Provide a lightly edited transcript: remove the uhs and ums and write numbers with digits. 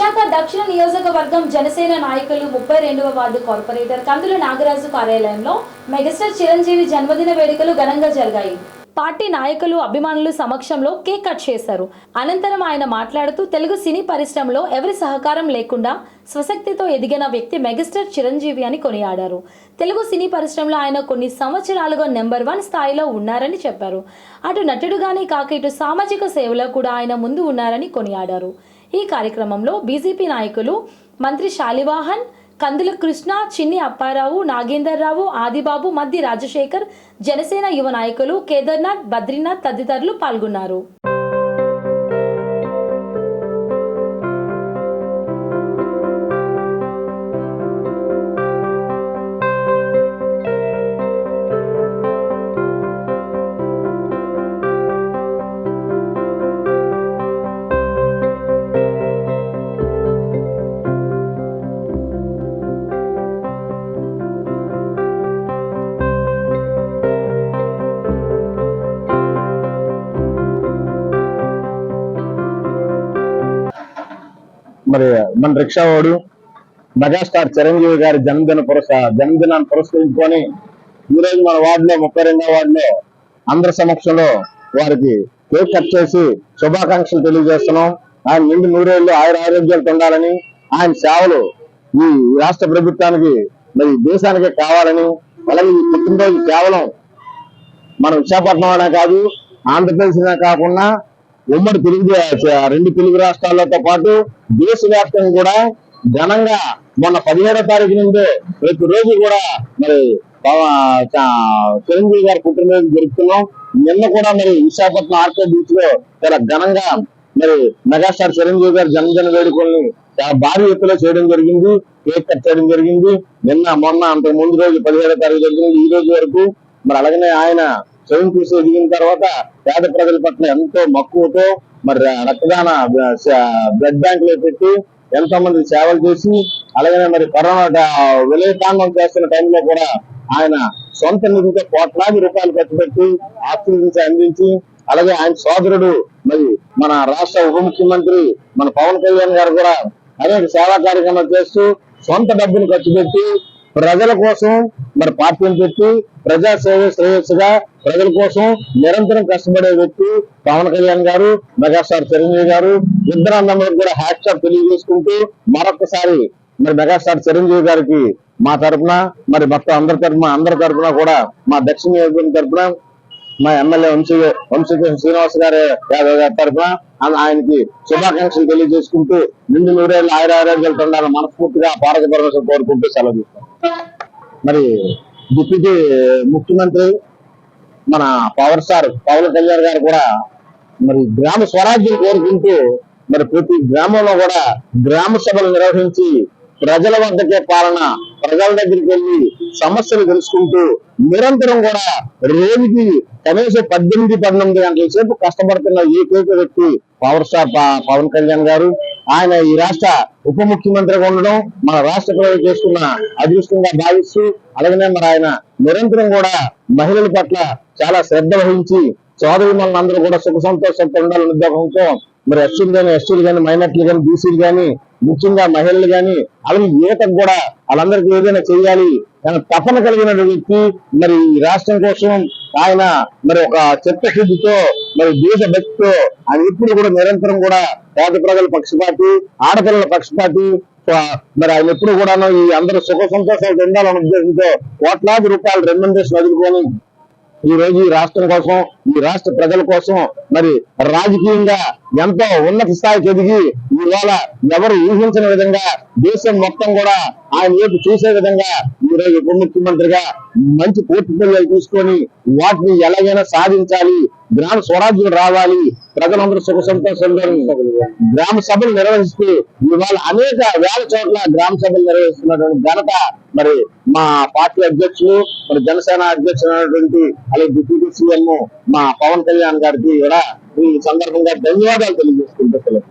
విశాఖ దక్షిణ నియోజకవర్గం జనసేన నాయకులు 32వ వార్డు కార్పొరేటర్ కందుల నాగరాజు కార్యాలయంలో మెగాస్టార్ చిరంజీవి జన్మదిన వేడుకలు ఘనంగా జరిగాయి. పార్టీ నాయకులు అభిమానులు సమక్షంలో కేక్ కట్ చేశారు. అనంతరం ఆయన మాట్లాడుతూ తెలుగు సినీ పరిశ్రమలో ఎవరి సహకారం లేకుండా స్వశక్తితో ఎదిగిన వ్యక్తి మెగాస్టార్ చిరంజీవి అని కొనియాడారు. తెలుగు సినీ పరిశ్రమలో ఆయన కొన్ని సంవత్సరాలుగా నెంబర్ 1 స్థాయిలో ఉన్నారని చెప్పారు. అటు నటుడుగానే కాక ఇటు సామాజిక సేవలో కూడా ఆయన ముందు ఉన్నారని కొనియాడారు. ఈ కార్యక్రమంలో బీజేపీ నాయకులు మంత్రి శాలివాహన్, కందుల కృష్ణ, చిన్ని అప్పారావు, నాగేందర్ రావు, ఆదిబాబు, మద్ది రాజశేఖర్, జనసేన యువ నాయకులు కేదార్నాథ్, బద్రీనాథ్ తదితరులు పాల్గొన్నారు. మరి మన రిక్షావాడు మెగాస్టార్ చిరంజీవి గారి జన్మదినాన్ని పురస్కరించుకొని ఈరోజు మన వార్డులో 32వ వార్డులో అందరి సమక్షంలో వారికి కేక్ కట్ చేసి శుభాకాంక్షలు తెలియజేస్తున్నాం. ఆయన నిండు 100 ఏళ్ళు ఆరోగ్యాలతో ఉండాలని, ఆయన సేవలు ఈ రాష్ట్ర ప్రభుత్వానికి మరి దేశానికే కావాలని, అలాగే ఈ పుట్టినరోజు కేవలం మన విశాఖపట్నం అనే కాదు, ఆంధ్రప్రదేశ్ కాకుండా ఉమ్మడి రెండు తెలుగు రాష్ట్రాలతో పాటు దేశవ్యాప్తంగా కూడా ఘనంగా మొన్న 17వ తారీఖు నుండి ప్రతిరోజు కూడా మరి చిరంజీవి గారి పుట్టినరోజు జరుపుతున్నాం. నిన్న కూడా మరి విశాఖపట్నం ఆర్కే బీచ్ లో చాలా ఘనంగా మరి మెగాస్టార్ చిరంజీవి గారి జన్మదిన వేడుకల్ని చాలా భారీ ఎత్తులో చేయడం జరిగింది. కేక్ కట్ చేయడం జరిగింది. మొన్న అంతకు ముందు రోజు 17వ తారీఖు జరిగింది. ఈ రోజు వరకు మరి అలాగనే ఆయన స్వయం కృషి ఎదిగిన తర్వాత పేద ప్రజల పట్ల ఎంతో మక్కువతో మరి రక్తదాన బ్లడ్ బ్యాంకులు పెట్టి ఎంతో మంది సేవలు చేసి, అలాగనే మరి కరోనా విలయతాండం చేస్తున్న టైంలో కూడా ఆయన సొంత నిధితో కోట్లాది రూపాయలు ఖర్చు పెట్టి ఆక్సిజన్ అందించి, అలాగే ఆయన సోదరుడు మరి మన రాష్ట్ర ఉప ముఖ్యమంత్రి మన పవన్ కళ్యాణ్ గారు కూడా అనేక సేవా కార్యక్రమాలు చేస్తూ సొంత డబ్బును ఖర్చు పెట్టి ప్రజల కోసం మరి పార్టీని పెట్టి ప్రజా సేవ శ్రేయస్సుగా ప్రజల కోసం నిరంతరం కష్టపడే వ్యక్తి పవన్ కళ్యాణ్ గారు, మెగాస్టార్ చిరంజీవి గారు. ఇద్దరు అన్నములకు కూడా హ్యాట్సాప్ తెలియజేసుకుంటూ మరొకసారి మరి మెగాస్టార్ చిరంజీవి గారికి మా తరఫున మరి మొత్తం అందరి తరఫున కూడా మా దక్షిణ నియోజకవర్గం తరఫున మా ఎమ్మెల్యే వంశీకృష్ణ శ్రీనివాస్ గారి తరఫున ఆయనకి శుభాకాంక్షలు తెలియజేసుకుంటూ నిండు 100 ఏళ్ళు ఆరోగ్యాలతో ఉండాలని మనస్ఫూర్తిగా పారక పరమేశ్వరం కోరుకుంటూ సెలవు తీసుకుంటాం. మరి డిప్యూటీ ముఖ్యమంత్రి మన పవర్ స్టార్ పవన్ కళ్యాణ్ గారు కూడా మరి గ్రామ స్వరాజ్యం కోరుకుంటూ మరి ప్రతి గ్రామంలో కూడా గ్రామ సభలు నిర్వహించి ప్రజల వద్దకే పాలన, ప్రజల దగ్గరికి వెళ్లి సమస్యలు తెలుసుకుంటూ నిరంతరం కూడా రోజుకి కనీసం 18-19 గంటల సేపు కష్టపడుతున్న ఏకైక వ్యక్తి పవర్ స్టార్ పవన్ కళ్యాణ్ గారు. ఆయన ఈ రాష్ట్ర ఉప ముఖ్యమంత్రిగా ఉండడం మన రాష్ట్ర ప్రజలు చేసుకున్న అదృష్టంగా భావిస్తూ, అలాగనే మరి ఆయన నిరంతరం కూడా మహిళల పట్ల చాలా శ్రద్ధ వహించి సోదరిమణులు అందరూ కూడా సుఖ సంతోషంతో ఉండాలనే ఉద్దేశంతో మరి ఎస్టీలు కానీ మైనార్టీలు కానీ బీసీలు కానీ ముఖ్యంగా మహిళలు కానీ అలాగే యువతకు కూడా వాళ్ళందరికీ ఏదైనా చేయాలి ఆయన తపన కలిగిన వ్యక్తి. మరి ఈ రాష్ట్రం కోసం ఆయన మరి ఒక చిత్తశుద్ధితో మరి దేశభక్తితో ఆయన ఎప్పుడు కూడా నిరంతరం కూడా పేద ప్రజల పక్షపాతి, ఆడపిల్లల పక్షపాతి. మరి ఆయన ఎప్పుడు కూడా ఈ అందరూ సుఖ సంతోషాలు ఉండాలనే ఉద్దేశంతో కోట్లాది రూపాయలు రెమ్యునరేషన్ వదులుకొని ఈ రోజు ఈ రాష్ట్రం కోసం, ఈ రాష్ట్ర ప్రజల కోసం మరి రాజకీయంగా ఎంతో ఉన్నత స్థాయికి ఎదిగి ఇవాళ ఎవరు ఊహించిన విధంగా దేశం మొత్తం కూడా ఆయన వైపు చూసే విధంగా ఈ రోజు ఉప ముఖ్యమంత్రిగా మంచి పోర్ట్ఫోలియోలు తీసుకొని వాటిని ఎలాగైనా సాధించాలి, గ్రామ స్వరాజ్యం రావాలి, ప్రజలందరూ సుఖ సంతోషంగా గ్రామ సభలు నిర్వహిస్తూ ఇవాళ అనేక వేల చోట్ల గ్రామ సభలు నిర్వహిస్తున్నటువంటి ఘనత మరి మా పార్టీ అధ్యక్షులు మరి జనసేన అధ్యక్షులైనటువంటి అలాగే డిప్యూటీ సీఎం మా పవన్ కళ్యాణ్ గారికి కూడా ఈ సందర్భంగా ధన్యవాదాలు తెలియజేసుకుంటూ